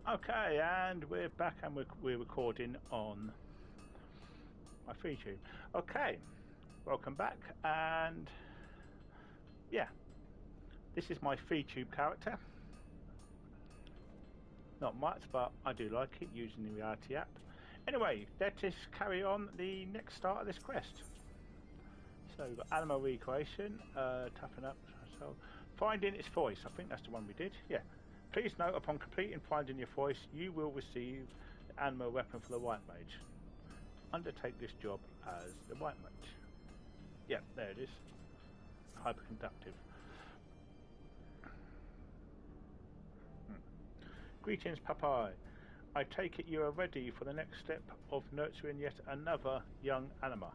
Okay, and we're back and we're recording on my vtube. Okay, welcome back, and yeah, this is my vtube character. Not much, but I do like it, using the Reality app. Anyway, let us carry on the next start of this quest. So we've got Anima recreation, toughen up, so finding its voice. I think that's the one we did. Yeah. Please note, upon completing finding your voice, you will receive the Anima weapon for the White Mage. Undertake this job as the White Mage. Yeah, there it is. Hyperconductive. Greetings, Papai. I take it you are ready for the next step of nurturing yet another young Anima.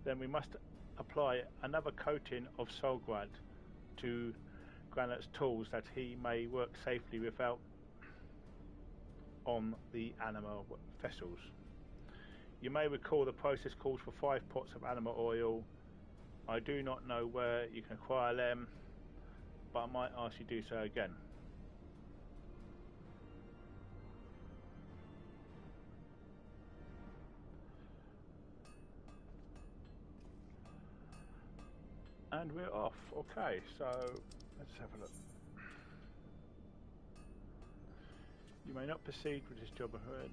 Then we must apply another coating of Soul Grant to Granite's tools that he may work safely without on the Anima vessels. You may recall the process calls for 5 pots of Anima oil. I do not know where you can acquire them, but I might ask you to do so again. And we're off. Okay, so let's have a look. You may not proceed with this job ahead.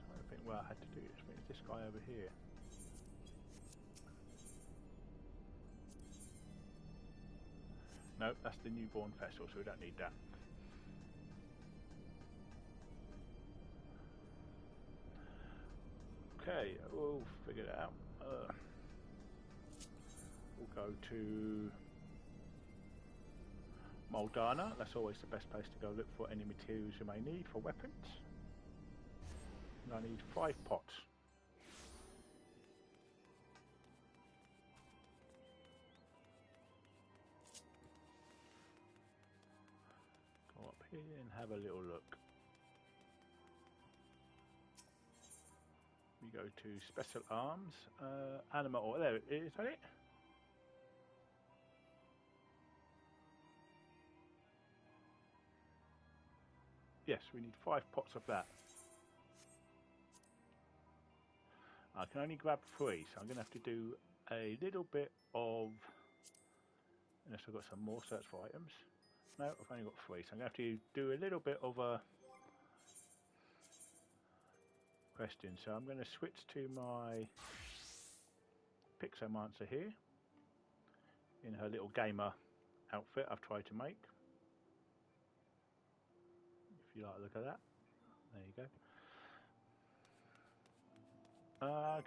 I don't think where I had to do this. I think it's this guy over here. Nope, that's the newborn vessel, so we don't need that. Okay, we'll figure it out. We'll go to Moldana. That's always the best place to go look for any materials you may need for weapons. And I need 5 pots. Go up here and have a little look. We go to Special Arms, Anima oil. There it is. Is that it? Yes, we need 5 pots of that. I can only grab 3, so I'm going to have to do a little bit of... Unless I've got some more search for items. No, I've only got 3, so I'm going to have to do a little bit of a question. So I'm going to switch to my Pixomancer here, in her little gamer outfit I've tried to make. If you like, look at that. There you go.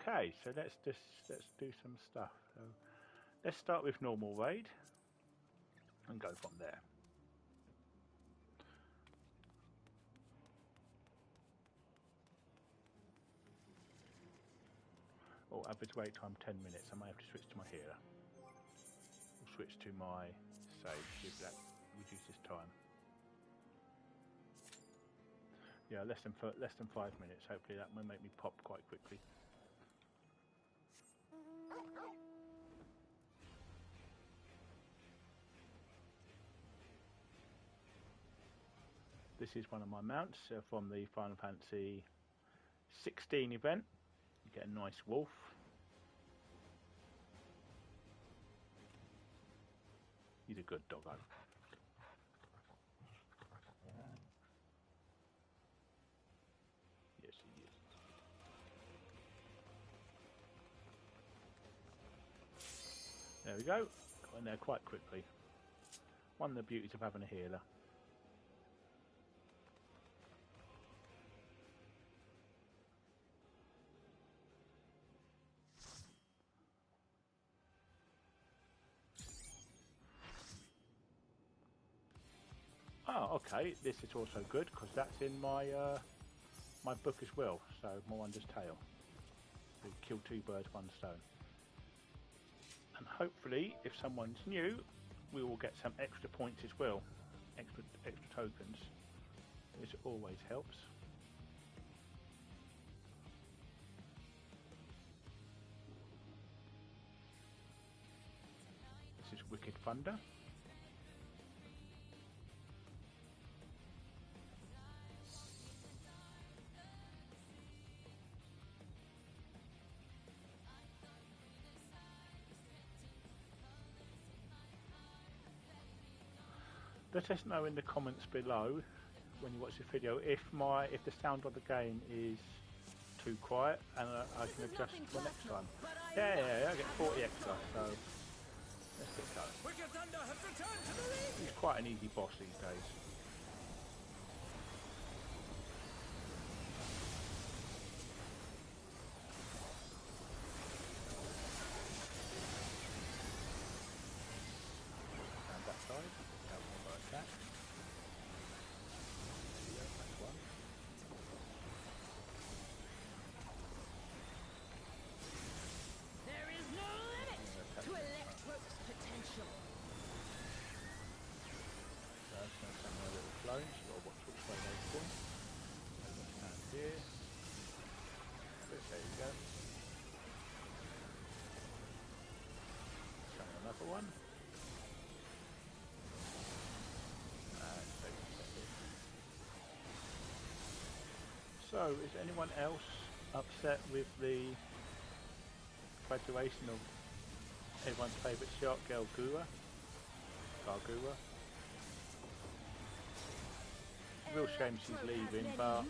Okay, so let's do some stuff. So let's start with normal raid and go from there. Oh, average wait time 10 minutes. I might have to switch to my healer. We'll switch to my save, see if that reduces time. Yeah, less than 5 minutes. Hopefully that will make me pop quite quickly. This is one of my mounts from the Final Fantasy 16 event. You get a nice wolf. He's a good doggo. Yes, he is. There we go. Got in there quite quickly. One of the beauties of having a healer. Oh, okay. This is also good because that's in my my book as well. So more Wondrous Tale. We kill 2 birds, 1 stone. And hopefully, if someone's new, we will get some extra points as well. Extra tokens. Which always helps. thunder. Let us know in the comments below when you watch this video if the sound of the game is too quiet, and I can adjust for next time. Yeah, I get 40 extra, so let's get going. He's quite an easy boss these days. Down that side, that one by attack. Yeah, that's one. There is no limit to Electro's potential. So that's going to send my little clones, so I'll watch which way they point. Let's stand here. There you go. Summon another one. And take a second. So, is anyone else upset with the graduation of everyone's favourite shark girl, Gargura? Real shame she's leaving, but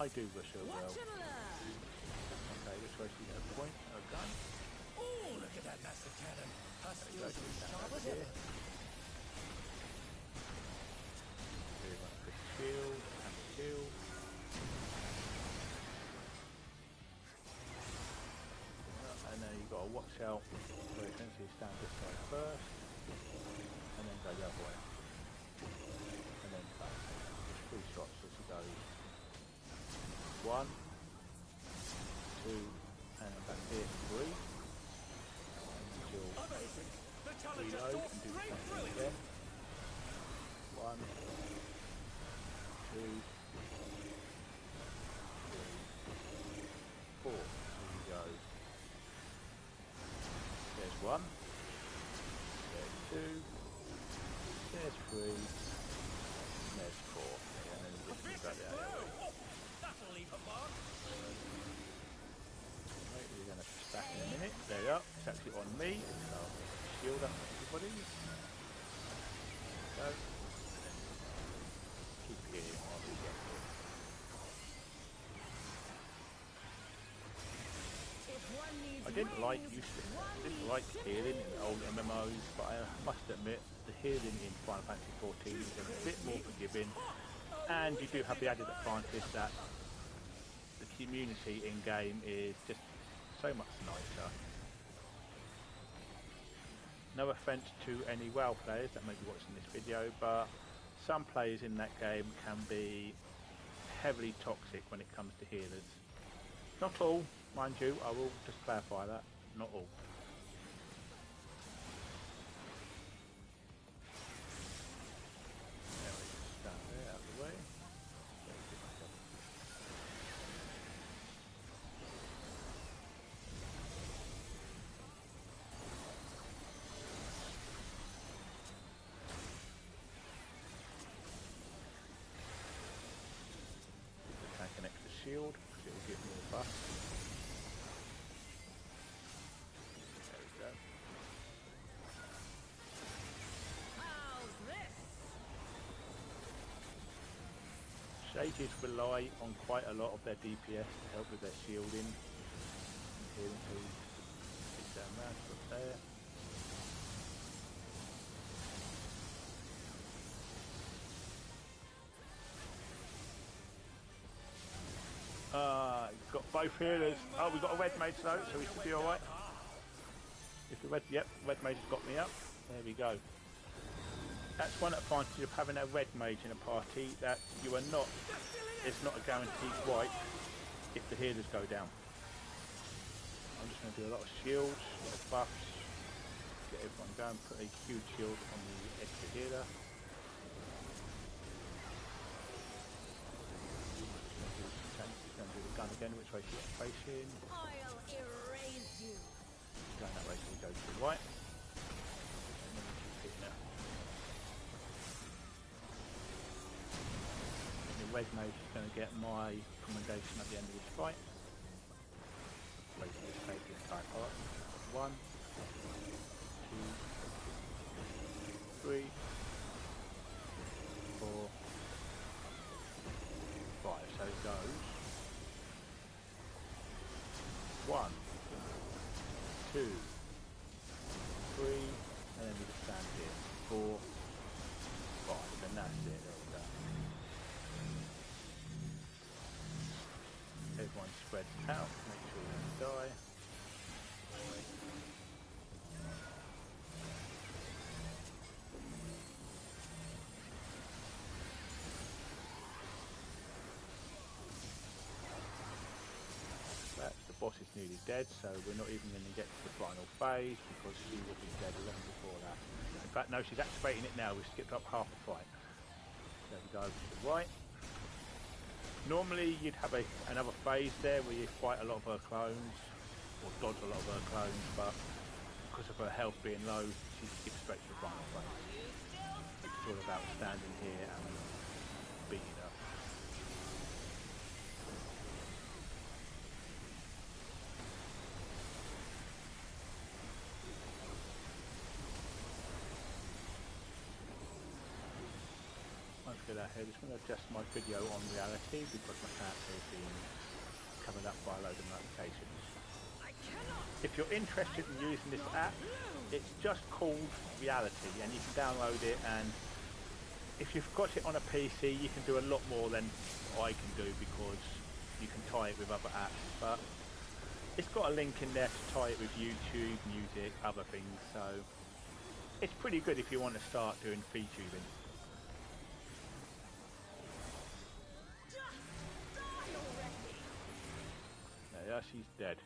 I do wish her well. Okay, this way she gets a point, a gun. Oh, look at that massive cannon. Her skills are as sharp as ever. Do a quick shield and a shield. And then you've got to watch out. So essentially stand this side first, and then go the other way. And then cut. 3 shots as you go. 1, 2, and then back here 3. And you'll Amazing. The challenger reload saw and do the great same thing thrilling. again. 1, 2, 3, 4. Here you go. There's 1. There's 2. There's 3. There's 4. And then you just go there. Oh, that'll leave a mark. Right, we're going to stack in a minute. There you are. It's actually on me. So I'll shield up everybody. Go. And then keep healing while we get here. I didn't like healing in the old MMOs, but I must admit the healing in Final Fantasy 14 is a bit more forgiving, and you do have the added advantage that the community in game is just so much nicer. No offence to any WoW players that may be watching this video, but some players in that game can be heavily toxic when it comes to healers. Not all, mind you, I will just clarify that, not all. There we go, stand there, out of the way. Tank an extra shield, because it will give me a buff. There we go. How's this? Sages rely on quite a lot of their DPS to help with their shielding. Healing, so stick down there, put there. Got both healers. Oh, we've got a red mage though, so we should be alright. If the red, yep, red mage has got me up. There we go. That's one advantage of having a red mage in a party, that you are not, it's not a guaranteed wipe if the healers go down. I'm just going to do a lot of shields, a lot of buffs, get everyone going, put a huge shield on the extra healer. Going to do the gun again, which way she's facing. I'll erase you. Going that way so we go to the right. And then we keep hitting red mage is going to get my commendation at the end of this fight. Wait for this take this type part. 1, 2, 3, 4, 5. So it goes 1, 2, 3, and then we just stand here. 4, 5, and that's it. There we go. Everyone spreads out, make sure they don't die. The boss is nearly dead, so we're not even going to get to the final phase because she will be dead long before that. In fact, no, she's activating it now. We skipped up half the fight. There we go over to the right. Normally you'd have another phase there where you fight a lot of her clones, or dodge a lot of her clones, but because of her health being low, she skips straight to the final phase. It's all about standing here and beating her. Here, just going to adjust my video on reality because my character has been covered up by a load of notifications. If you're interested in using this app, it's just called Reality and you can download it, and if you've got it on a PC you can do a lot more than I can do because you can tie it with other apps, but it's got a link in there to tie it with YouTube, music, other things, so it's pretty good if you want to start doing VTubing. Yeah, she's dead.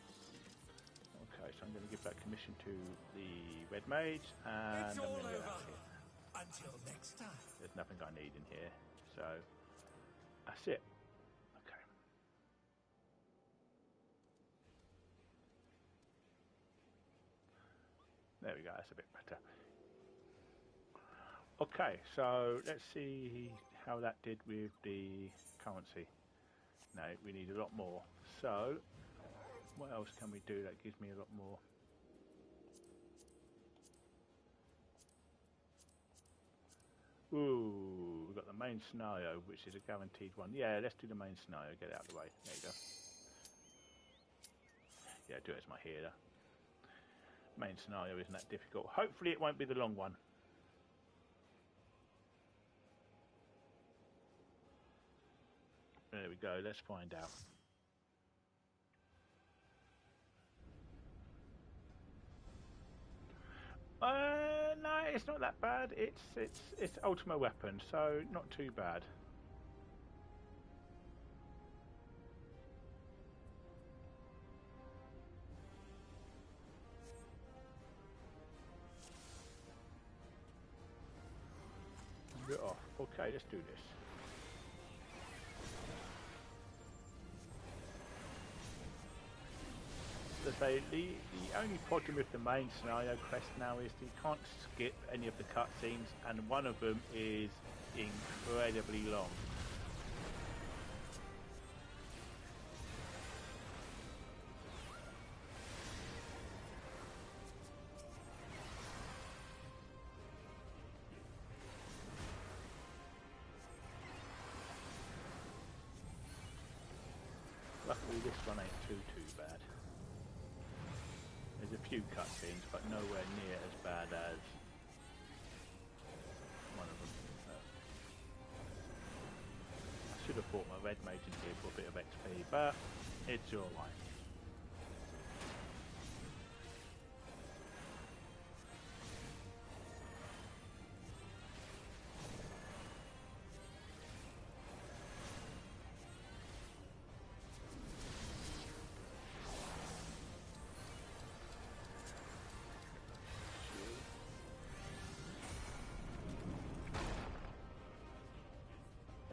Okay, so I'm going to give that commission to the red mage, and I'm going to get out of here. Until next time. There's nothing I need in here, so that's it. Okay. There we go, that's a bit better. Okay, so let's see how that did with the currency. No, we need a lot more. So what else can we do that gives me a lot more? Ooh, we've got the main scenario, which is a guaranteed one. Yeah, let's do the main scenario, get it out of the way. There you go. Yeah, do it as my healer. Main scenario isn't that difficult. Hopefully it won't be the long one. There we go, let's find out. No, it's not that bad. It's Ultima weapon, so not too bad. Get off. Okay, let's do this. To say the only problem with the main scenario quest now is you can't skip any of the cutscenes, and one of them is incredibly long. Luckily this one ain't too bad. There's a few cutscenes, but nowhere near as bad as one of them. I should have bought my red mage in here for a bit of XP, but it's alright.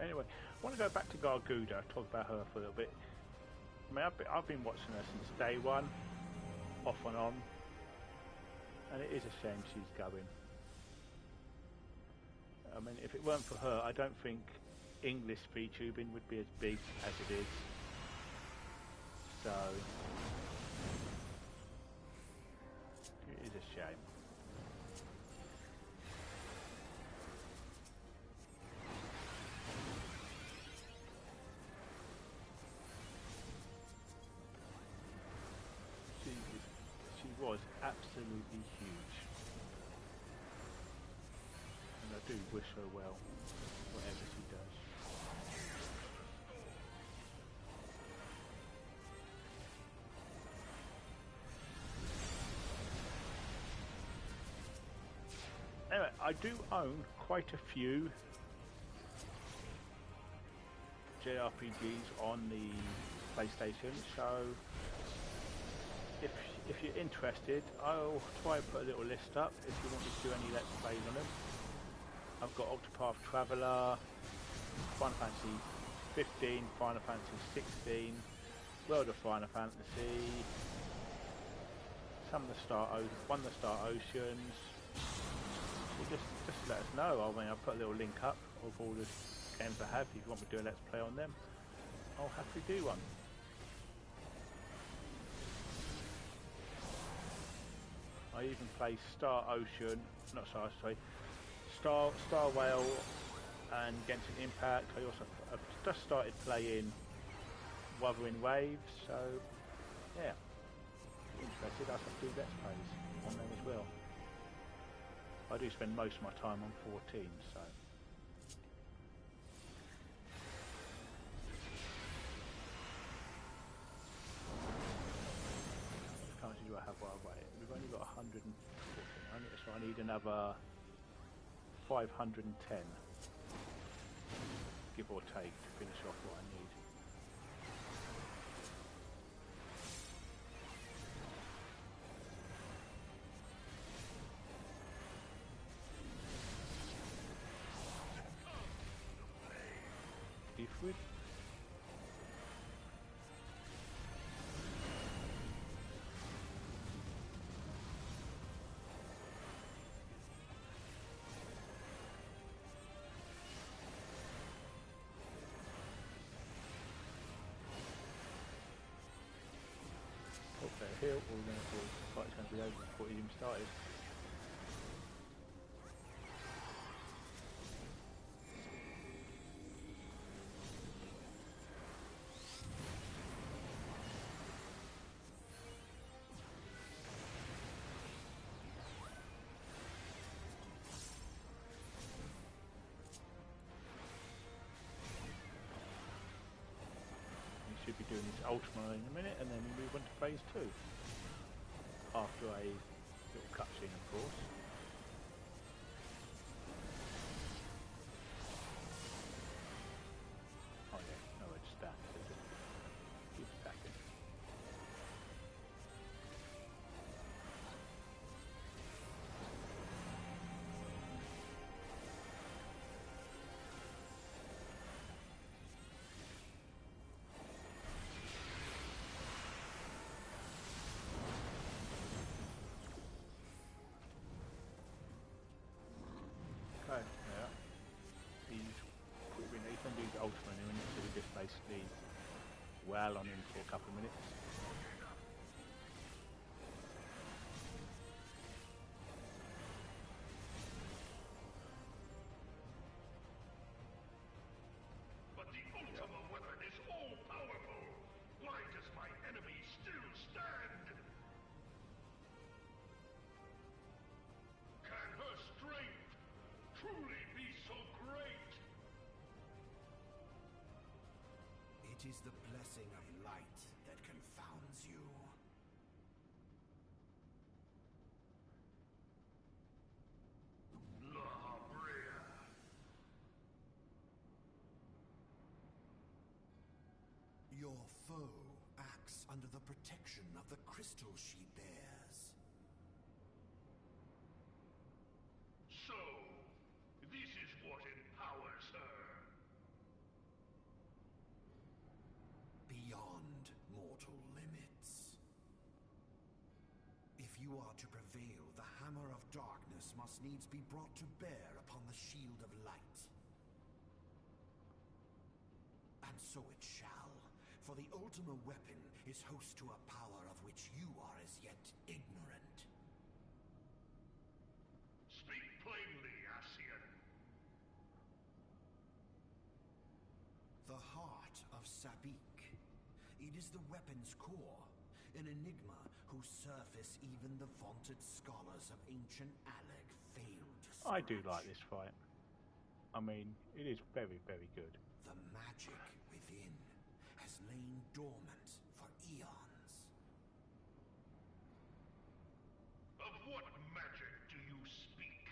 Anyway, I want to go back to Garguda, talk about her for a little bit. I mean, I've been watching her since day one, off and on, and it is a shame she's going. I mean, if it weren't for her, I don't think English VTubing would be as big as it is. So it is a shame. She was absolutely huge, and I do wish her well, whatever she does. Anyway, I do own quite a few JRPGs on the PlayStation, so if you're interested, I'll try and put a little list up if you want me to do any Let's Plays on them. I've got Octopath Traveler, Final Fantasy 15, Final Fantasy 16, World of Final Fantasy, one of the Star Oceans. So just let us know. I mean, I'll put a little link up of all the games I have. If you want me to do a Let's Play on them, I'll happily do one. I even play Star Whale and Genshin Impact. I've just started playing Wuthering Waves, so yeah, interested. I can do Let's Plays on them as well. I do spend most of my time on 14, so. How much do I have while I wait? We've only got 114, so I need another 510, give or take, to finish off what I need. If we hill, or we're going to fight is going to be over before it even started. We should be doing this Ultima in a minute, and then we move on to phase 2. After a little cutscene, of course. Oh yeah, no, it's that. So just keep stacking. Okay, yeah. He's going to do the Ultima in a minute, so we just basically wail on him for a couple of minutes. But the Ultima weapon is all-powerful. Why does my enemy still stand? Can her strength truly be so great? It is the blessing of light that confounds you. La Brea. Your foe acts under the protection of the crystal she bears. So, this is what empowers her. Beyond mortal limits. If you are to prevail, the hammer of darkness must needs be brought to bear upon the shield of light. And so it shall, for the Ultima weapon is host to a power of which you are as yet ignorant. Speak plainly, Asian. The heart of Sabik. It is the weapon's core, an enigma whose surface even the vaunted scholars of ancient Aleg failed to scratch. I do like this fight. I mean, it is very, very good. The magic within has lain dormant for eons. Of what magic do you speak?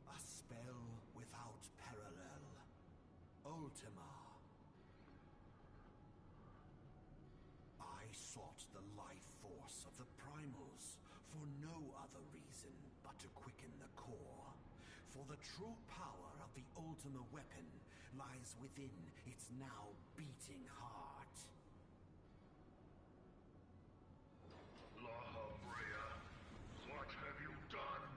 A spell without parallel. Ultima. I sought the life force of the primals for no other reason but to quicken the core. For the true power of the Ultima weapon lies within its now beating heart. La Brea, what have you done?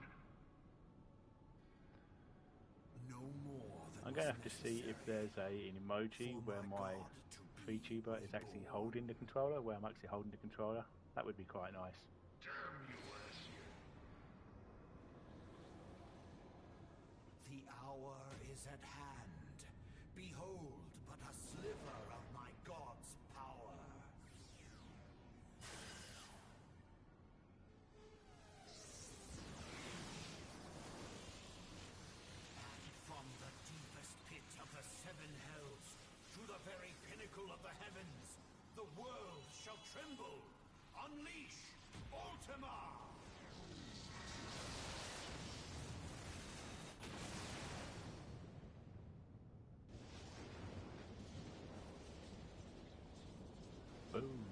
No more than I'm going to was have to see if there's an emoji for where my God to be vtuber is actually reborn. holding the controller, where I'm actually holding the controller. That would be quite nice. Damn you, Asian. The hour is at hand. Behold but a sliver of my god's power. And from the deepest pit of the seven hells to the very pinnacle of the heavens, the world shall tremble. Unleash Ultima! Boom.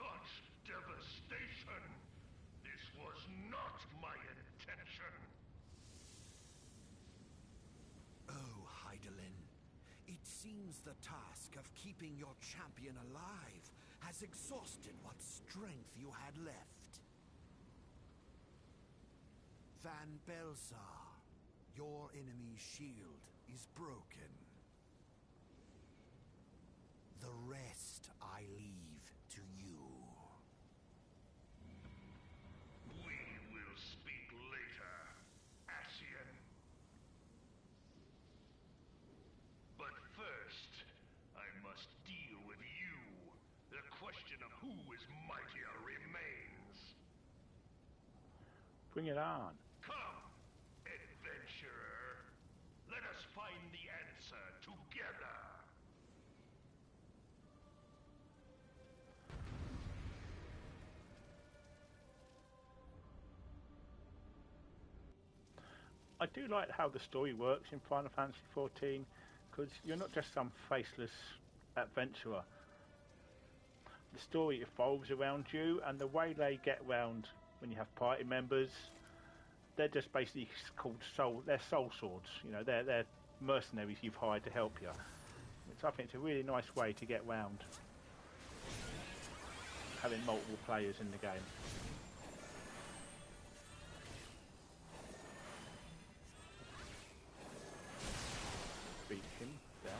Such devastation! This was not my intention! Oh, Heidelin, it seems the task of keeping your champion alive has exhausted what strength you had left. Van Belsar, your enemy's shield is broken. The rest I leave to you. We will speak later, Asian. But first, I must deal with you. The question of who is mightier remains. Bring it on. Come, adventurer. Let us find the answer together. I do like how the story works in Final Fantasy XIV, because you're not just some faceless adventurer. The story evolves around you, and the way they get round when you have party members, they're just basically called they're soul swords. You know, they're mercenaries you've hired to help you. Which I think it's a really nice way to get round having multiple players in the game. Beat him down.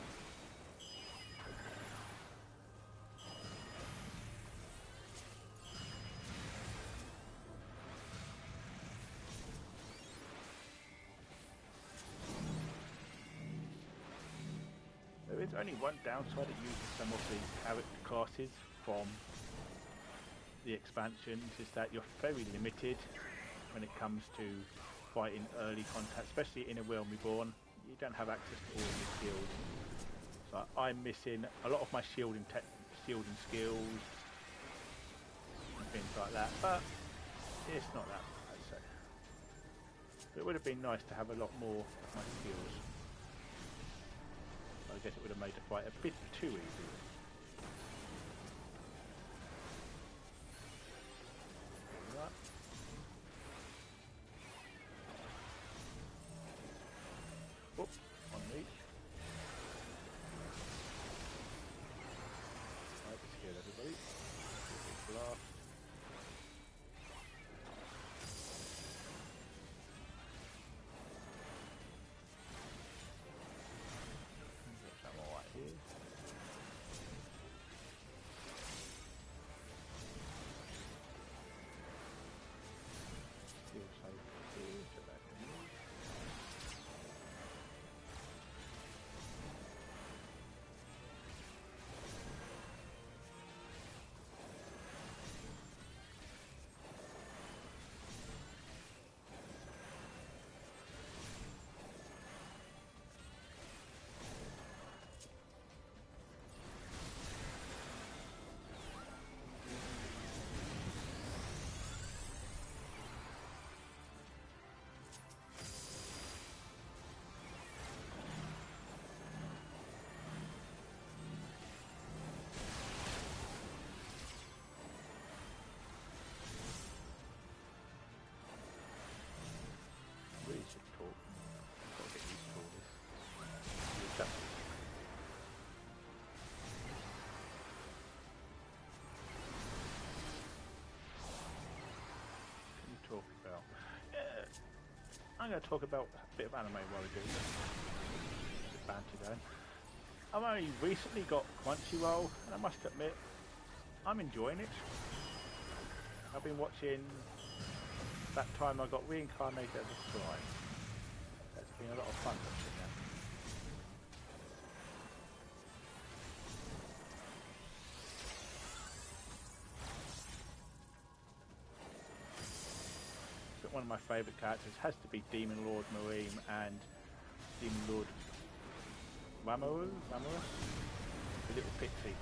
There is only one downside at using some of the character classes from the expansions, is that you're very limited when it comes to fighting early contact, especially in A Realm Reborn. You don't have access to all of the skills. So I'm missing a lot of my shielding skills and things like that, but it's not that bad, so. But it would have been nice to have a lot more of my skills. I guess it would have made the fight a bit too easy. I'm going to talk about a bit of anime while we do this. Banter going. I've only recently got Crunchyroll, and I must admit, I'm enjoying it. I've been watching that time I got reincarnated as a slime. It's been a lot of fun watching that. But one of my favourite characters has to be Demon Lord Marine and Demon Lord Ramoru? The little pixie.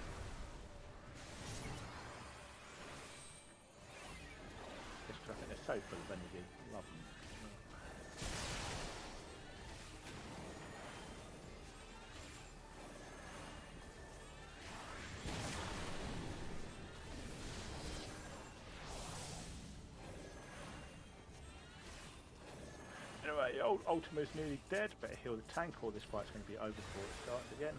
I think they're so full of energy. Love them. Anyway, old Ultima's nearly dead. Better heal the tank or this fight's going to be over before it starts again.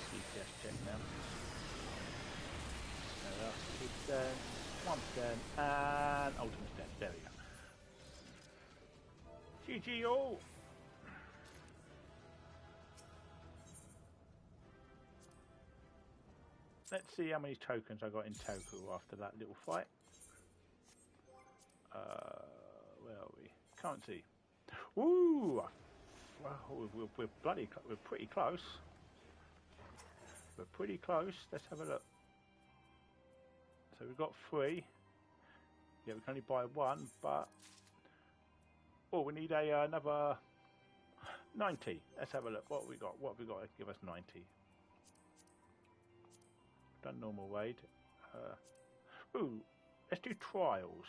DPS check now. There we are. 1%, and Ultimate's dead. There we go. GG all! Let's see how many tokens I got in Toku after that little fight. Where are we? Can't see. Ooh! Well, we're pretty close. We're pretty close. Let's have a look. So we've got 3. Yeah, we can only buy 1, but oh, we need another 90. Let's have a look. What have we got? What have we got to give us 90? Done normal raid. Ooh, let's do trials.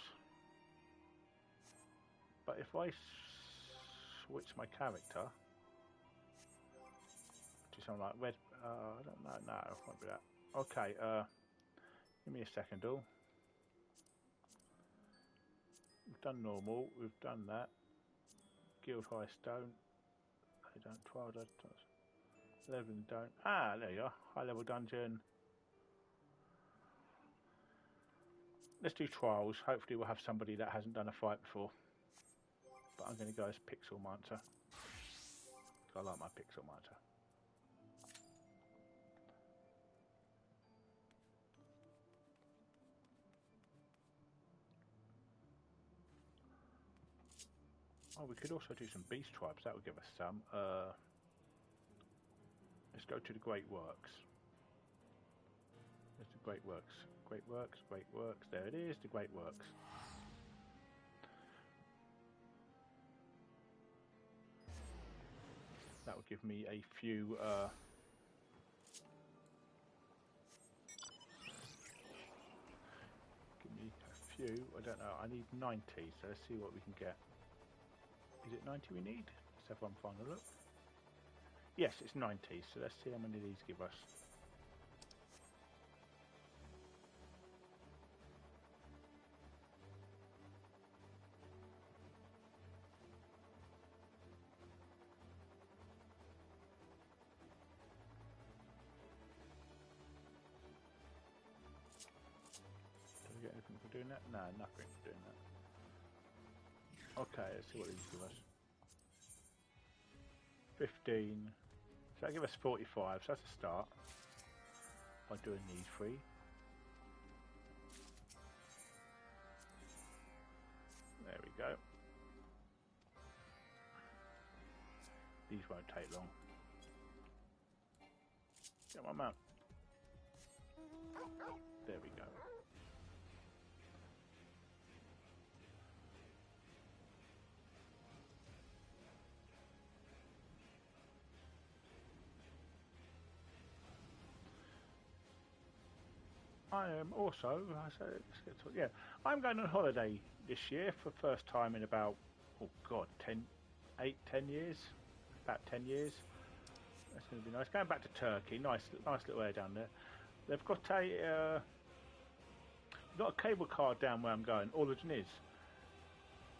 But if I switch my character to something like red, I don't know. No, it won't be that. Okay. Give me a second, all. We've done normal. We've done that. Guild High Stone. They don't. Trial does. Leveling don't. Ah, there you are. High level dungeon. Let's do trials. Hopefully we'll have somebody that hasn't done a fight before. But I'm going to go as Pixel Mancer. I like my Pixel Mancer. Oh, we could also do some beast tribes. That would give us some. Let's go to the Great Works. There's the Great Works. Great Works, Great Works. There it is, the Great Works. That will give me a few. Give me a few. I don't know. I need 90, so let's see what we can get. Is it 90 we need? Let's have one final look. Yes, it's 90, so let's see how many of these give us. Do we get anything for doing that? No, nothing for doing that. Okay, let's see what these give us. 15. So that give us 45, so that's a start. By doing these 3. There we go. These won't take long. Get my mount. There we go. I am also, let's get to, yeah, I'm going on holiday this year for the first time in about, oh God, 10 years, about 10 years. That's going to be nice. Going back to Turkey, nice little area down there. They've got a cable car down where I'm going. Origin is.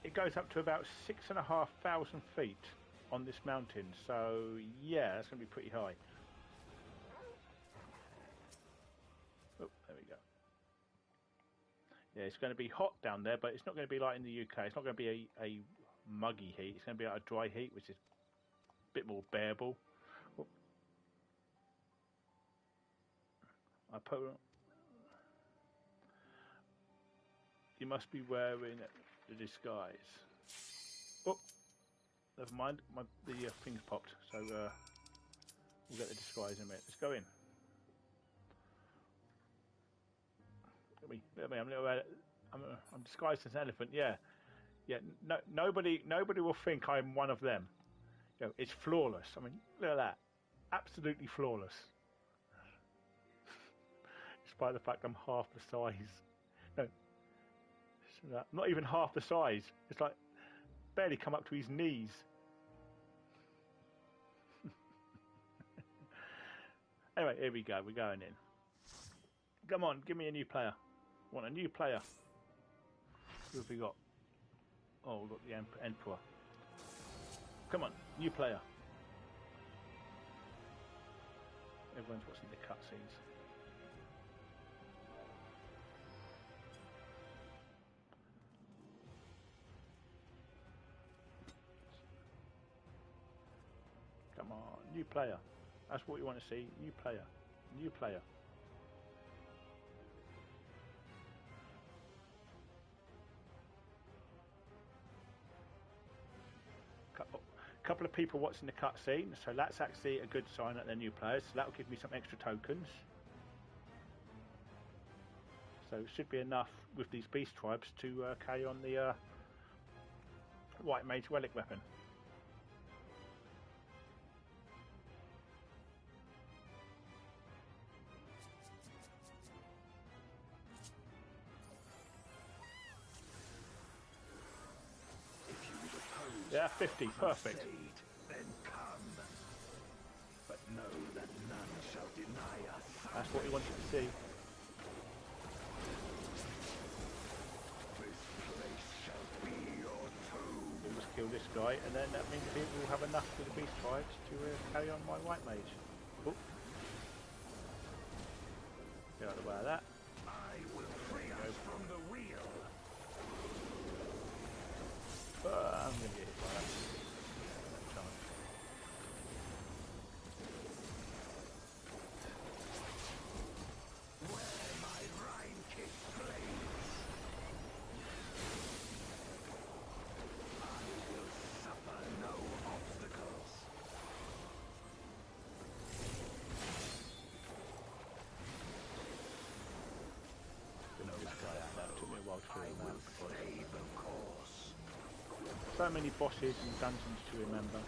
It goes up to about 6,500 feet on this mountain. So yeah, that's going to be pretty high. Oh, there we go. Yeah, it's going to be hot down there, but it's not going to be like in the UK. It's not going to be a muggy heat. It's going to be like a dry heat, which is a bit more bearable. Oh. You must be wearing the disguise. Oh, never mind. The thing's popped, so we'll get the disguise in a minute. Let's go in. Look at me. I'm disguised as an elephant. Yeah. No, nobody will think I'm one of them. You know, it's flawless. I mean, look at that. Absolutely flawless. Despite the fact I'm half the size. No, not even half the size. It's like barely come up to his knees. Anyway, here we go. We're going in. Come on, give me a new player. Want a new player? Who have we got? Oh, we've got the Emperor. Come on, new player. Everyone's watching the cutscenes. Come on, new player. That's what you want to see. New player. New player. Couple of people watching the cutscene, so that's actually a good sign that they're new players. So that'll give me some extra tokens. So it should be enough with these beast tribes to carry on the White Mage relic weapon. Yeah, 50, perfect. Then come. But know that none shall deny us. That's what we wanted to see. This place shall be your tomb. We'll just kill this guy, and then that means we'll have enough for the beast tribes to carry on my White Mage. Oh. Get out of the way of that. I will free us from the wheel. I'm going to get hit by that. No chance. Where my Rhine-kiss blades, I will suffer no obstacles. Gonna knock this guy out. That took me a while to fill him out. Stay the course. So many bosses and dungeons to remember.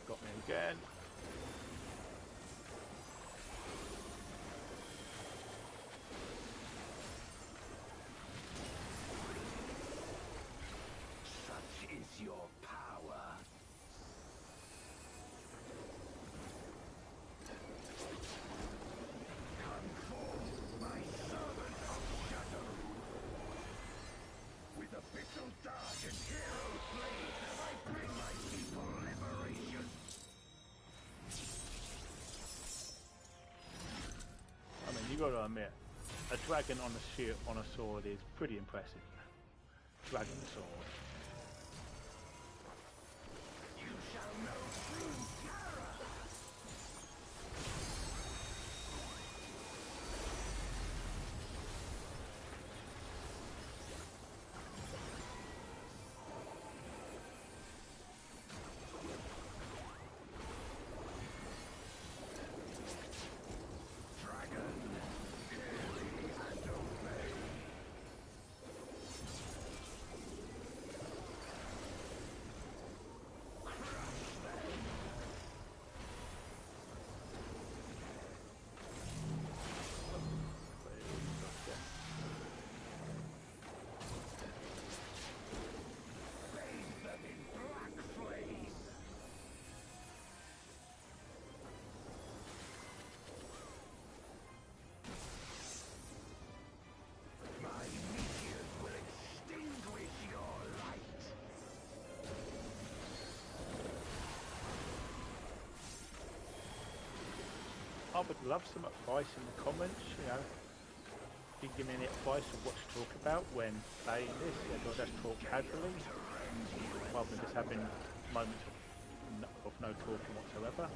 Got me again. Such is your power. Come forth, my servant of shadow. With abyssal dart and hero blade, I bring my people liberation. I mean, you got to admit, a dragon on a shield on a sword is pretty impressive. Dragon sword. You shall know true terror. I would love some advice in the comments, you know. If you give me any advice of what to talk about when playing this, yeah, do I just talk casually rather than just having moments of no talking whatsoever?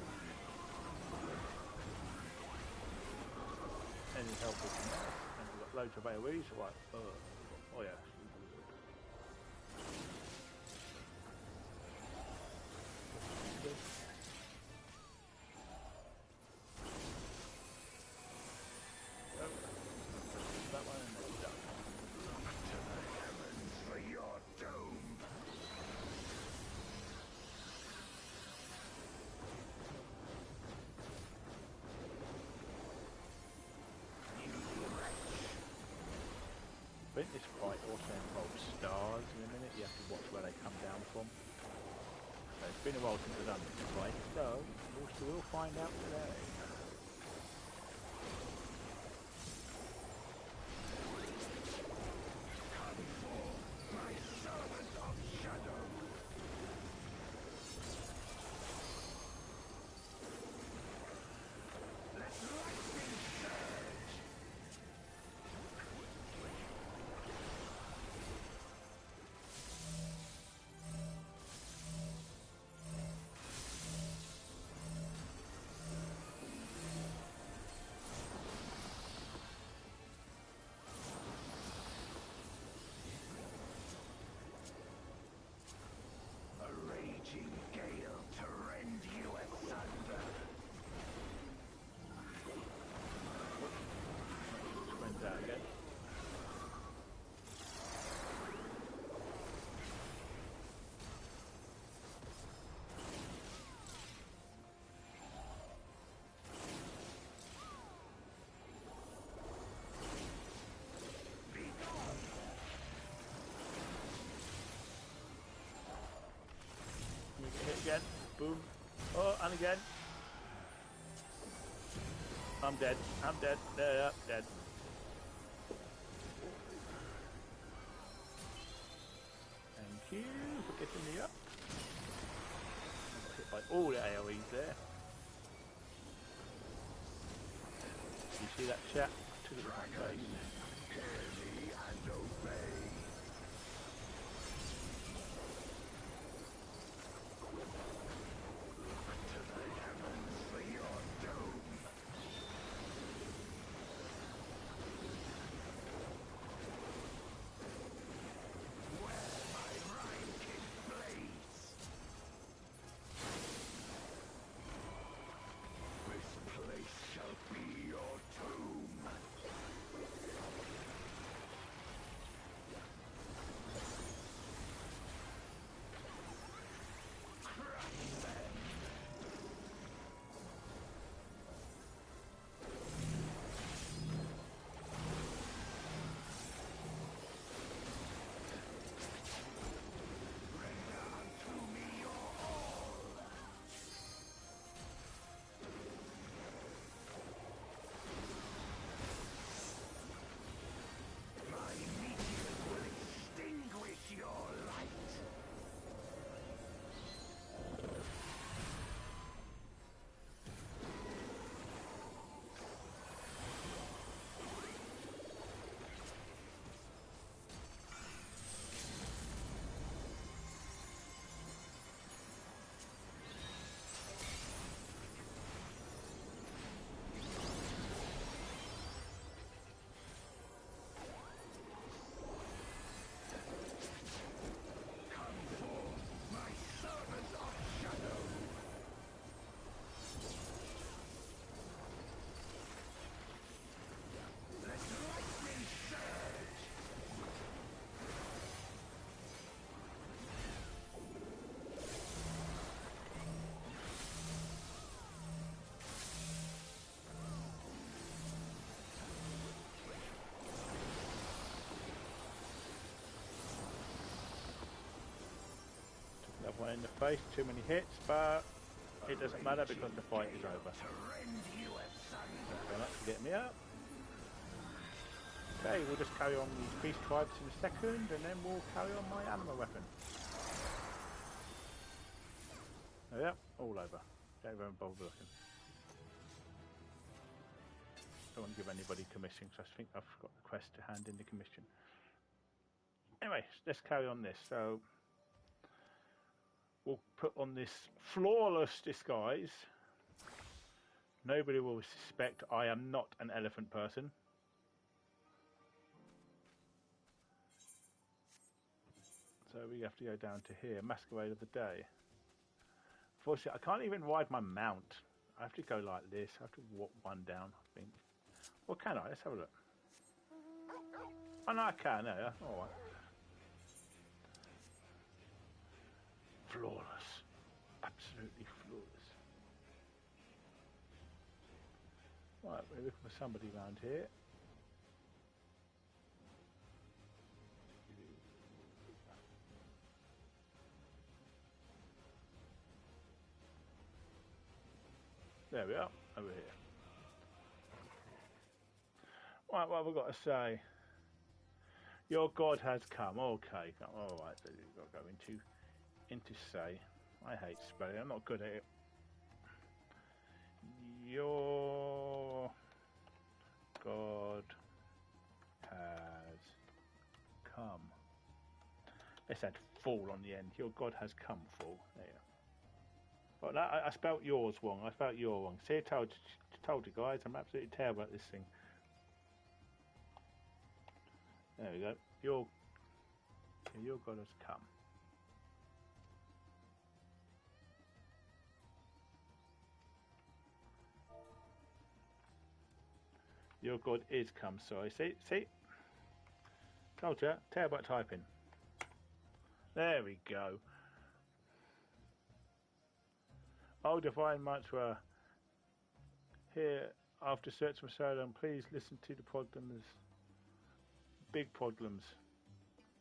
Any help with that? And we've got loads of AoEs, right? Oh yeah. That one and that's done. To the heavens for your doom. I think this fight also involves stars in a minute. You have to watch where they come down from. So it's been a while since I've done this fight, so we'll find out today. My servant of shadow. Let lightning surge. A raging gale to rend you asunder. When's that again? Be gone. You get hit again. Boom. Oh, and again. I'm dead. I'm dead. There, dead. Thank you for getting me up. Got hit by all the AoEs there. You see that chat? I took it with my face. Hear me and obey. To the heavens for your doom. Where my ranking blades. This place shall be your tomb. Crush them. Render unto me your all. My meteors will extinguish your light. Come forth, my servant of shadow. Let lightning surge. Another one in the face, too many hits, but it doesn't matter because the fight is over. To rend you asunder. Thanks very much for getting me up. Okay, we'll just carry on these beast tribes in a second, and then we'll carry on my Anima weapon. Oh, yeah, all over. Don't even bother looking. don't want to give anybody commission because I think I've got the quest to hand in the commission. Anyway, let's carry on this. So we'll put on this flawless disguise. Nobody will suspect I am not an elephant person. So we have to go down to here, Masquerade of the Day. Unfortunately, I can't even ride my mount. I have to go like this. I have to walk one down, I think. Or can I? Let's have a look. Oh, no, I can. No, yeah. All right. Flawless. Absolutely flawless. Right, we're looking for somebody around here. There we are, over here. Right, what have we got to say? Your God has come. Okay, all right. So you've got to go into say. I hate spelling. I'm not good at it. Your God has come. Let's add full on the end. Your God has come full. There you go. Well, I spelt yours wrong. I spelt your wrong. See, I told you guys, I'm absolutely terrible at this thing. There we go. Your God has come. Your God is come. Sorry. See. Told you. Terrible at typing. There we go. Oh, divine mantra. Here, after search for so long, please listen to the problems. Big problems.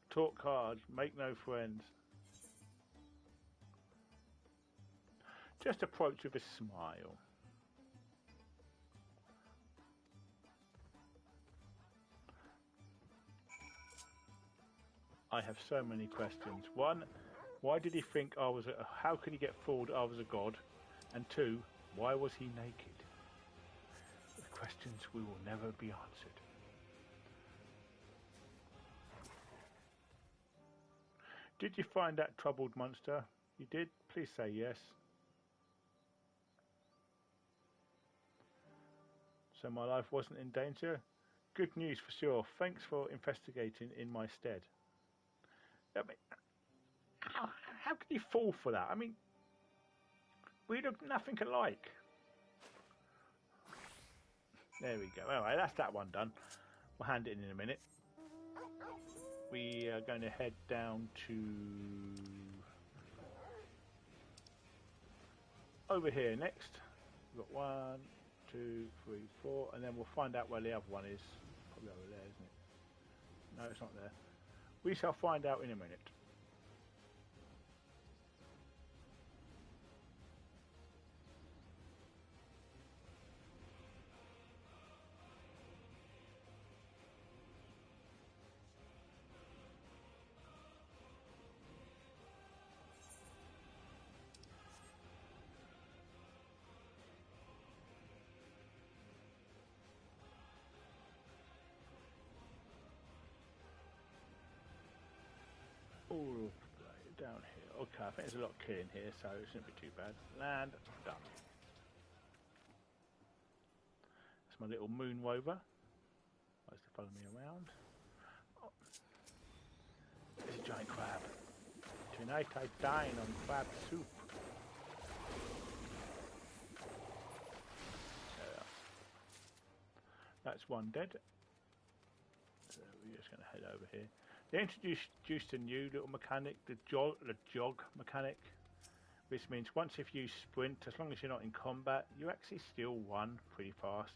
Talk hard. Make no friends. Just approach with a smile. I have so many questions. One, why did he think I was how could he get fooled I was a god? And two, why was he naked? The questions we will never be answered. Did you find that troubled monster? You did? Please say yes. So my life wasn't in danger? Good news for sure. Thanks for investigating in my stead. I mean, how can you fall for that? I mean, we look nothing alike. There we go. Alright, that's that one done. We'll hand it in a minute. We are going to head down to over here next. We've got 1, 2, 3, 4, and then we'll find out where the other one is. Probably over there, isn't it? No, it's not there. We shall find out in a minute. All down here. Okay, I think there's a lot of killing here, so it shouldn't be too bad. Land, done. That's my little moon rover. Likes to follow me around. Oh. There's a giant crab. Tonight I dine on crab soup. There. That's one dead. So we're just going to head over here. They introduced a new little mechanic, the jog mechanic, which means once if you sprint, as long as you're not in combat, you actually still run pretty fast.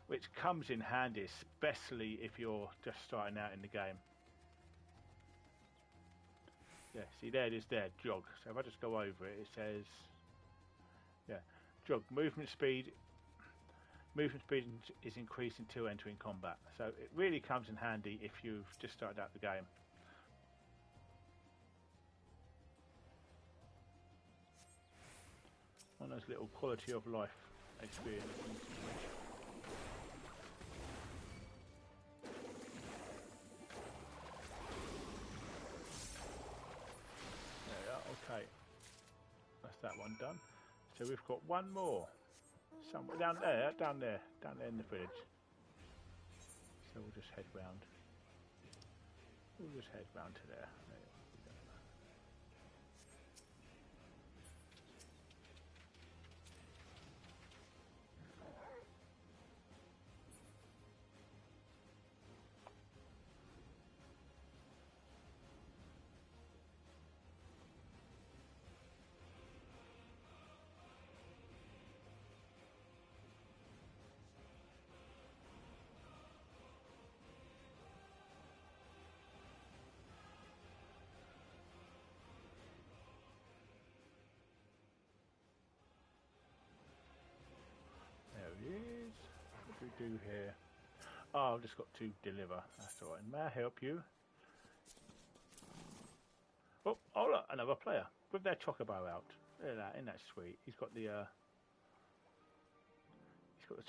Which comes in handy, especially if you're just starting out in the game. Yeah, see there it is there, jog. So if I just go over it, it says, yeah, jog, movement speed. Movement speed is increased until entering combat, so it really comes in handy if you've just started out the game. One of those little quality of life experience. There we are. Okay, that's that one done. So we've got one more. Somewhere down there in the village. So we'll just head round. We'll just head round to there. There you go. There he is. What do we do here? Oh, I've just got to deliver. That's alright. May I help you? Oh, oh look, another player with their chocobo out. Look at that, isn't that sweet? He's got the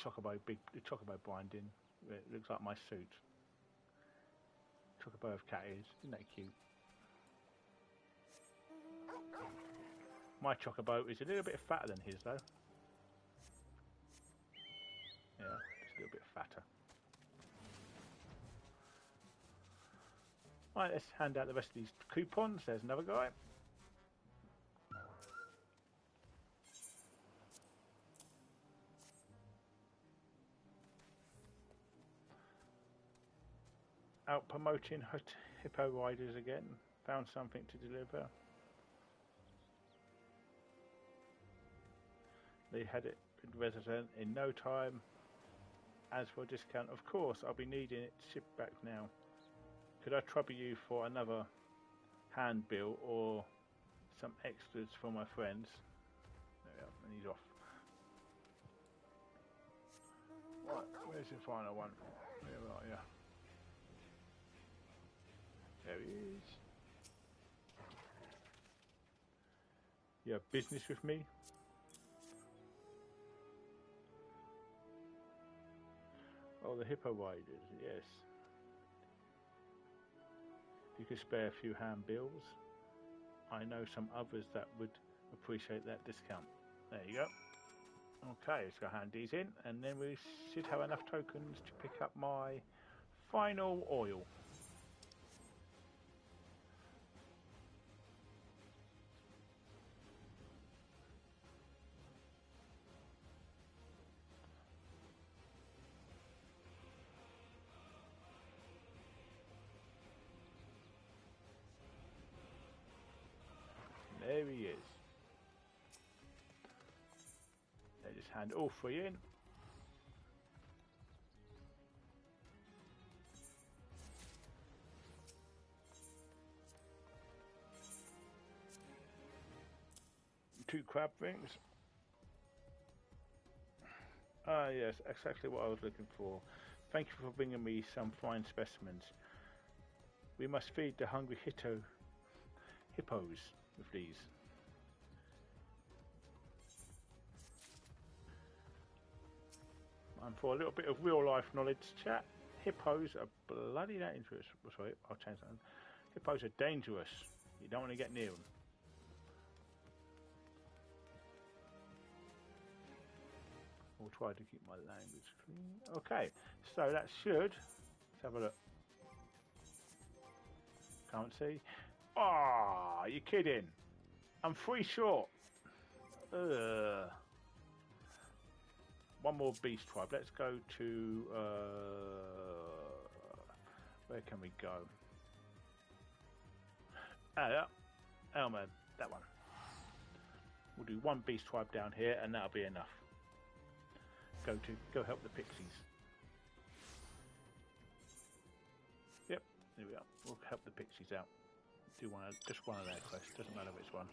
chocobo the chocobo binding. It looks like my suit. Chocobo of cat ears. Isn't that cute? My chocobo is a little bit fatter than his though. Yeah, just a little bit fatter. Right, let's hand out the rest of these coupons. There's another guy. Out promoting hippo riders again. Found something to deliver. They had it resident in no time. As for a discount, of course, I'll be needing it shipped back now. Could I trouble you for another handbill or some extras for my friends? There we are, and he's off. Right, where's the final one? Where are you? There he is. You have business with me? Oh, the hippo riders, yes. If you could spare a few handbills, I know some others that would appreciate that discount. There you go. Okay, let's go hand these in, and then we should have enough tokens to pick up my final oil. There he is. They just hand all three in. Two crab rings. Ah, yes, exactly what I was looking for. Thank you for bringing me some fine specimens. We must feed the hungry hippos with these. And for a little bit of real life knowledge chat, hippos are bloody dangerous. Sorry, I'll change that. Hippos are dangerous. You don't want to get near them. I'll try to keep my language clean. Okay, so that should. Let's have a look. Can't see. Ah, you're kidding. I'm 3 short. Ugh. One more beast tribe. Let's go to where can we go? Ah, yeah. Oh man, that one. We'll do one beast tribe down here, and that'll be enough. Go help the pixies. Yep, there we are. We'll help the pixies out. Do just one of their quests. Doesn't matter which one.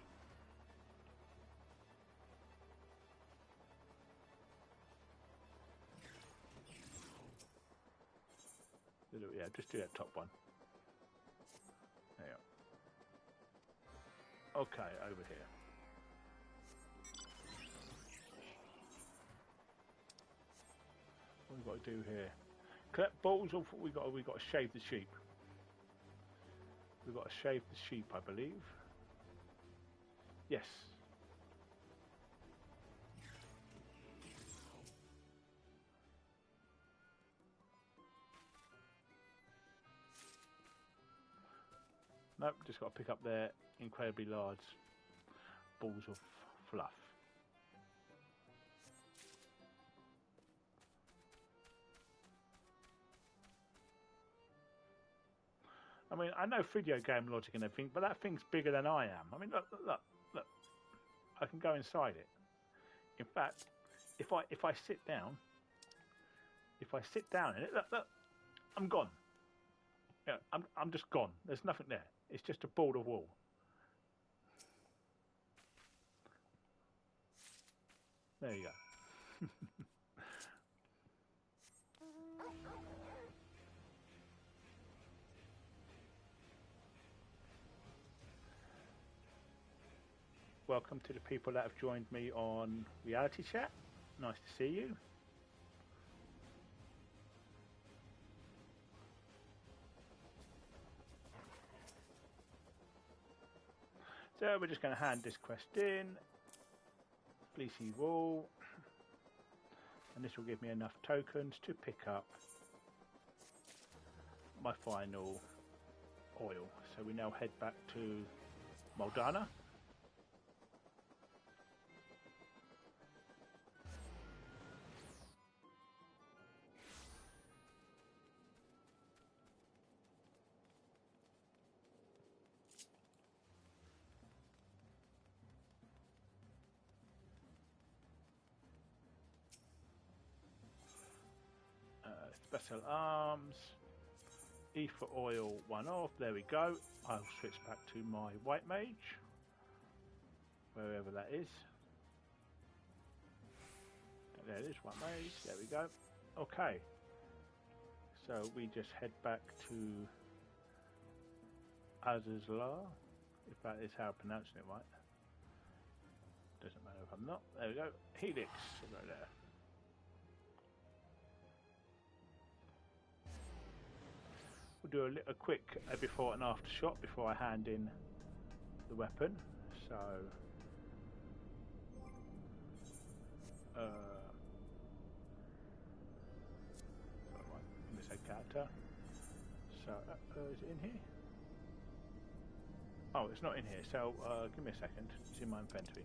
Yeah, just do that top one. There you go. Okay, over here. we got to do here? Collect balls, or we got to shave the sheep. We've got to shave the sheep, I believe. Yes. Nope, just got to pick up their incredibly large balls of fluff. I mean, I know video game logic and everything, but that thing's bigger than I am. I mean, look. I can go inside it. In fact, if I sit down in it, look, I'm gone. Yeah, I'm just gone. There's nothing there. It's just a ball of wool. There you go. Welcome to the people that have joined me on Reality Chat. Nice to see you. So we're just going to hand this quest in. Fleecy wool. And this will give me enough tokens to pick up my final oil. So we now head back to Moldana. Special arms, ether oil 1 off, there we go. I'll switch back to my white mage, wherever that is. There it is, white mage, there we go. Okay, so we just head back to Azazla, if that is how I'm pronouncing it right. Doesn't matter if I'm not. There we go, Helix, right there. We'll do a quick before and after shot before I hand in the weapon. So, in this character. So, is it in here? Oh, it's not in here. So, give me a second. It's in my inventory.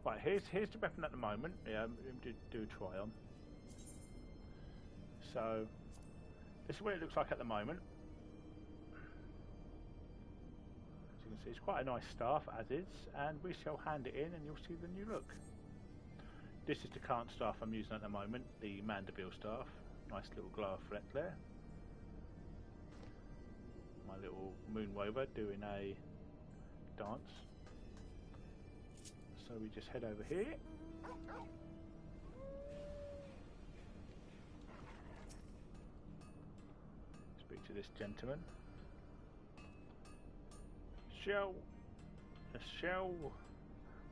Right, here's the weapon at the moment. Yeah, let me do a try on. So. This is what it looks like at the moment. As you can see, it's quite a nice staff as is, and we shall hand it in and you'll see the new look. This is the current staff I'm using at the moment, the Mandeville staff. Nice little glow effect there. My little moonwover doing a dance. So we just head over here. To this gentleman.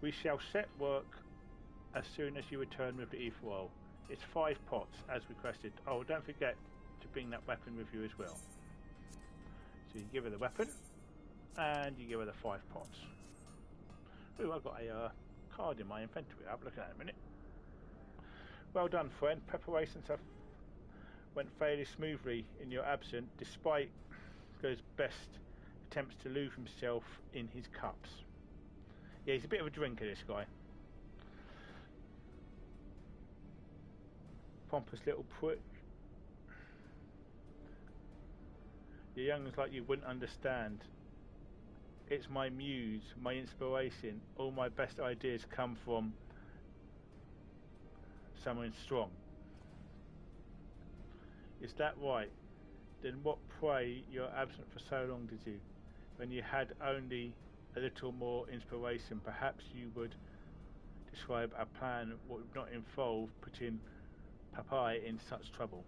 We shall set work as soon as you return with the ether oil. It's 5 pots as requested. Oh, don't forget to bring that weapon with you as well. So you give her the weapon and you give her the 5 pots. Ooh, I've got a card in my inventory. I'll have a look at it in a minute. Well done, friend. Preparations have went fairly smoothly in your absence, despite his best attempts to lose himself in his cups. Yeah, he's a bit of a drinker, this guy. Pompous little prick. You're young as like you wouldn't understand. It's my muse, my inspiration. All my best ideas come from someone strong. Is that right? Then what, pray, you're absent for so long, did you? When you had only a little more inspiration, perhaps you would describe a plan that would not involve putting Papai in such trouble.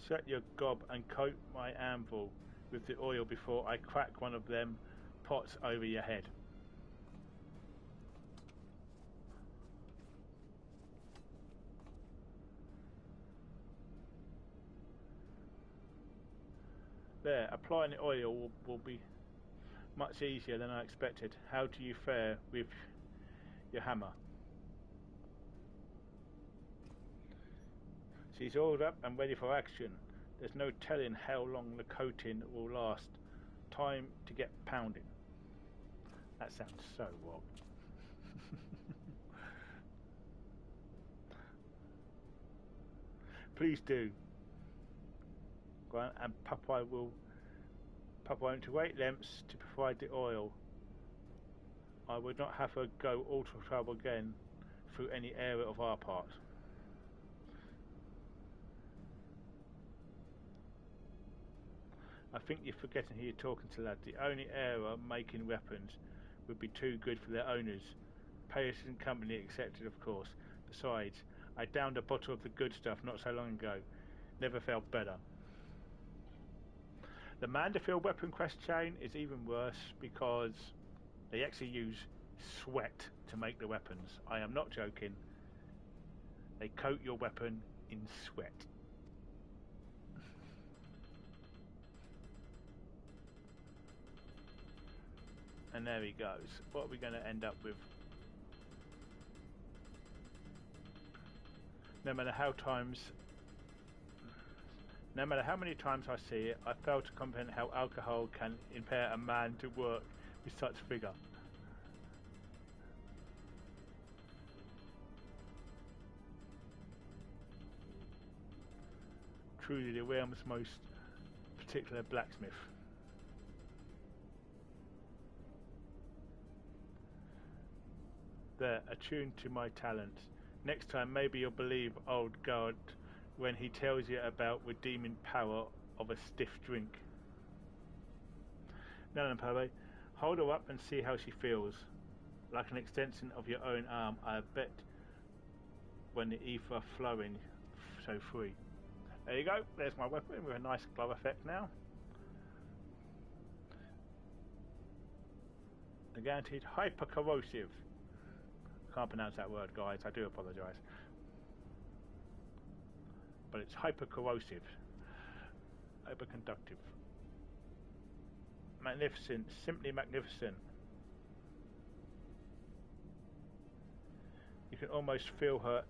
Shut your gob and coat my anvil with the oil before I crack one of them pots over your head. There, applying the oil will be much easier than I expected. How do you fare with your hammer? She's oiled up and ready for action. There's no telling how long the coating will last. Time to get pounding. That sounds so wrong. Please do. Grant, and Papa won't to great lengths to provide the oil. I would not have her go all to trouble again through any error of our part. I think you're forgetting who you're talking to, lad. The only error making weapons would be too good for their owners. Payers and company accepted, of course. Besides, I downed a bottle of the good stuff not so long ago. Never felt better. The Manderfield weapon quest chain is even worse because they actually use sweat to make the weapons. I am not joking. They coat your weapon in sweat. And there he goes. What are we going to end up with? No matter how many times I see it, I fail to comprehend how alcohol can impair a man to work with such vigour. Truly the realm's most particular blacksmith. There, attuned to my talents. Next time maybe you'll believe old God when he tells you about redeeming power of a stiff drink. Now then, Pave, hold her up and see how she feels. Like an extension of your own arm, I bet, when the ether flowing so free. There you go, there's my weapon with a nice glow effect now. The guaranteed hyper corrosive. Can't pronounce that word, guys, I do apologise. But it's hyper corrosive, hyperconductive. Magnificent, simply magnificent. You can almost feel her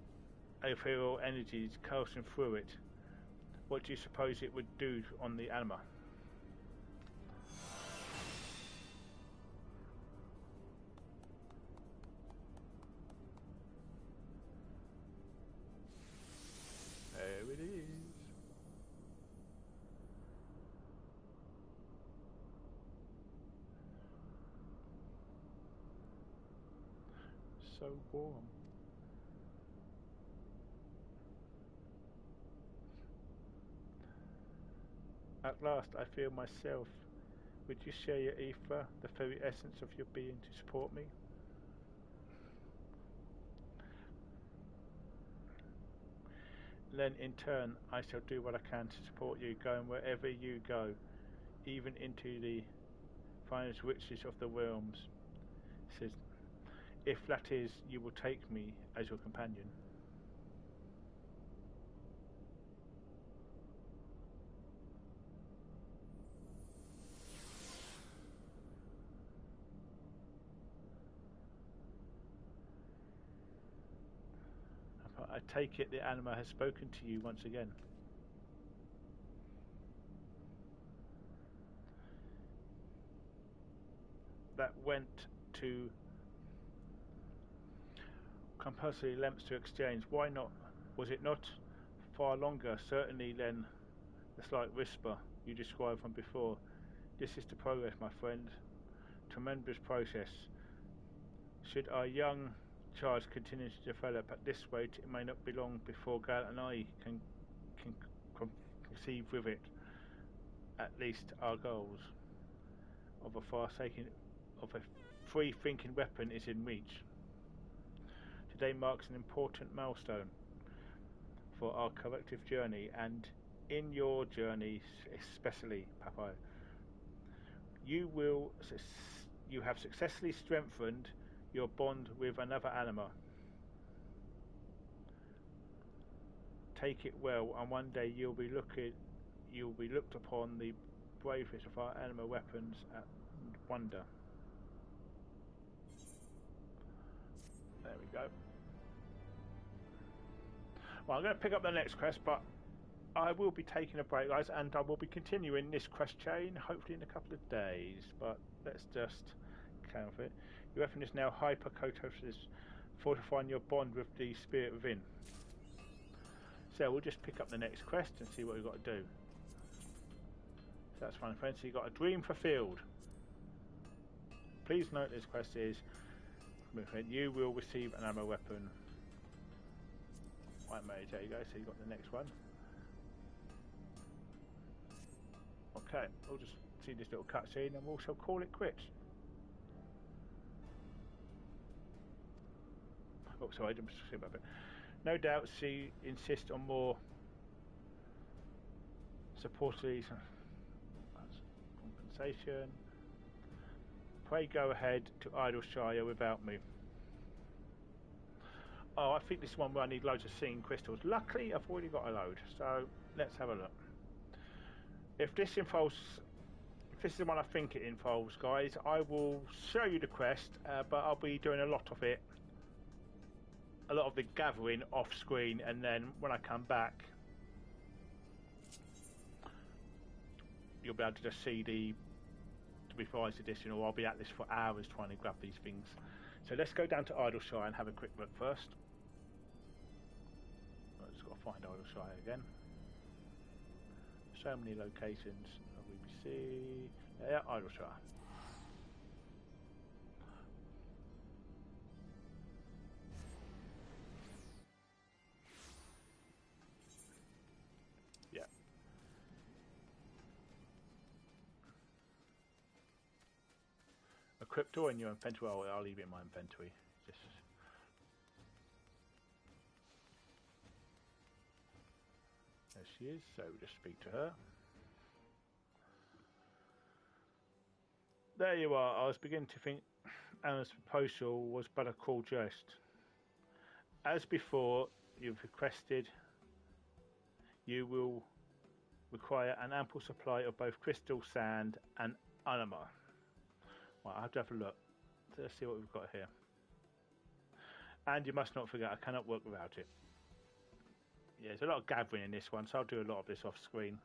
ethereal energies coursing through it. What do you suppose it would do on the Anima? There it is. So warm. At last I feel myself. Would you share your ether, the very essence of your being, to support me? Then in turn I shall do what I can to support you, going wherever you go, even into the finest riches of the realms. It says, if that is, you will take me as your companion. I take it the Anima has spoken to you once again. That went to compulsory lengths to exchange. Why not? Was it not far longer? Certainly then the slight whisper you described from before. This is the progress, my friend. Tremendous process. Should our young child continue to develop at this rate, it may not be long before Gal and I can conceive with it at least our goals of a free-thinking weapon is in reach. Today marks an important milestone for our collective journey, and in your journey, especially Papa, you will you have successfully strengthened your bond with another Anima. Take it well, and one day you'll be looked upon the bravest of our Anima weapons at wonder. There we go. Well, I'm going to pick up the next quest, but I will be taking a break, guys, and I will be continuing this quest chain, hopefully in a couple of days. But let's just count it. Your weapon is now hyper-coatosis, fortifying your bond with the spirit within. So we'll just pick up the next quest and see what we've got to do. So that's fine, friends. So you've got a dream fulfilled. Please note this quest is, you will receive an ammo weapon. Right, mate, there you go. So you've got the next one. Okay, we'll just see this little cutscene and we'll also call it quits. Oh, sorry, I didn't see about it. No doubt she insists on more supportive compensation. Pray go ahead to Idleshire without me. Oh, I think this is one where I need loads of seeing crystals. Luckily, I've already got a load, so let's have a look. If this is the one I think it involves, guys, I will show you the quest, but I'll be doing a lot of the gathering off screen, and then when I come back, you'll be able to just see the revised edition, or I'll be at this for hours trying to grab these things. So let's go down to Idleshire and have a quick look first. I've just got to find Idleshire again. So many locations of BBC. Yeah, Idleshire. Yeah. Equipped or in your inventory? Well, I'll leave it in my inventory. Just there she is. So we'll just speak to her. There you are. I was beginning to think Anna's proposal was but a cool jest. As before, you've requested you will require an ample supply of both crystal sand and Anima. Right, I'll have to have a look. Let's see what we've got here. And you must not forget, I cannot work without it. Yeah, there's a lot of gathering in this one, so I'll do a lot of this off screen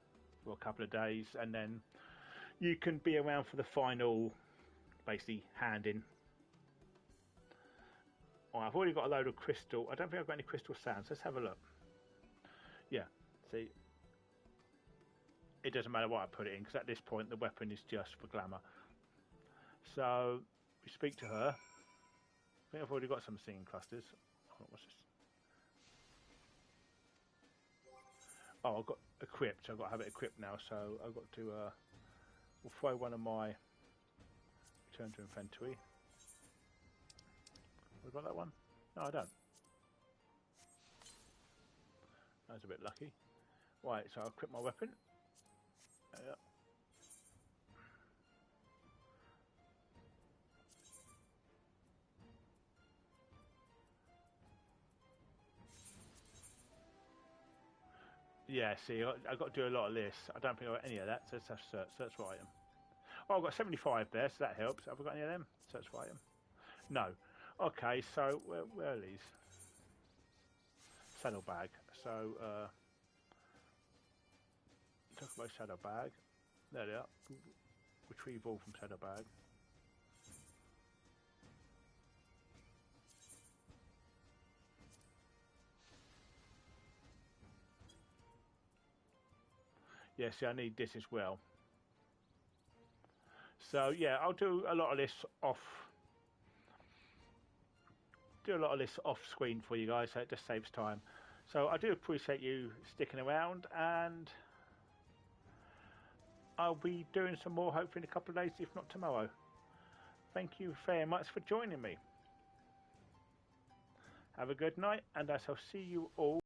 for a couple of days, and then you can be around for the final, basically, hand-in. Right, I've already got a load of crystal. I don't think I've got any crystal sands. Let's have a look. Yeah, see, it doesn't matter what I put it in, because at this point the weapon is just for glamour. So we speak to her. I think I've already got some singing clusters. Oh, what's this? Oh, I've got equipped. I've got to have it equipped now. So I've got to. We'll throw one of my. Return to inventory. Have I got that one? No, I don't. That was a bit lucky. Right, so I'll equip my weapon. Yeah. Yeah, see, I've got to do a lot of this. I don't think I've got any of that, so let's have search for item. Oh, I've got 75 there, so that helps. Have I got any of them? Search for item. No. Okay, so where are these? Saddlebag. So, talk about saddlebag. There they are. Retrieve all from saddlebag. Yeah, see, I need this as well. So yeah, I'll do a lot of this off. Do a lot of this off screen for you guys, so it just saves time. So I do appreciate you sticking around, and I'll be doing some more hopefully in a couple of days, if not tomorrow. Thank you very much for joining me. Have a good night, and I shall see you all